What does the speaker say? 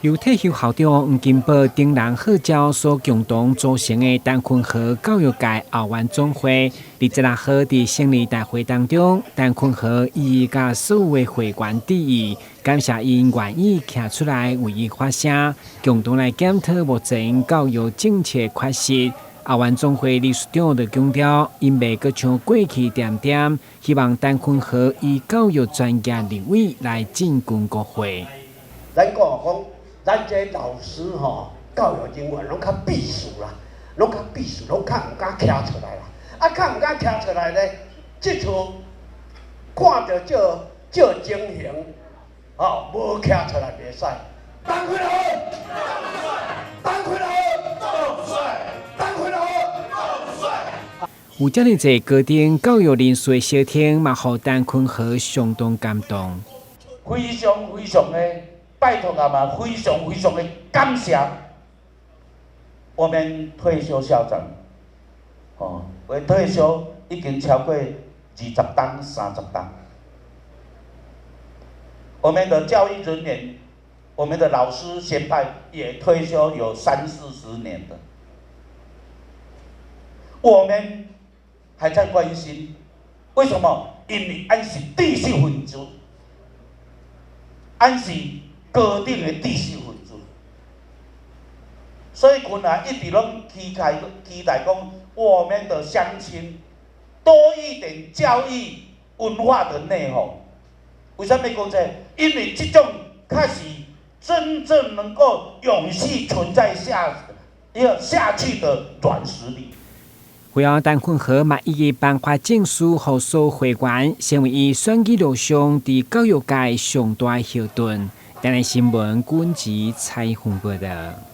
由体育校长黄金宝等人号召所共同组成的陈坤和教育界后援总会，26号伫胜利大会当中，陈坤和以甲所有的会员致意，感谢因愿意站出来为伊发声，共同来检讨目前教育政策缺失。后援总会理事长就强调，因袂阁像过去点点，希望陈坤和以教育专业领域来进军国会。咱讲。咱这老师教育人员拢较避暑啦，拢较毋敢徛出来啦。较毋敢徛出来咧，即次看到照情形，无徛出来袂使。陈坤和，陈坤和，够帅！陈坤和，够帅！有遮尔济高等教育人士的小听，嘛，互陈坤和相当感动。非常的。拜托啊嘛，非常的感谢我们退休校长，为退休已经超过20档、30档。我们的教育人员，我们的老师先派也退休有30-40年的，我们还在关心，为什么？因为俺是知识分子，俺是高等的知识分子，所以群啊一直拢期待讲，我们的乡亲多一点教育文化的内容。为什么讲这？因为这种开始真正能够永续存在下去的软实力。会后陈坤和嘛，伊个颁发证书予所会员，成为伊选举路上伫教育界上大后盾。台湾新闻军事采访报道。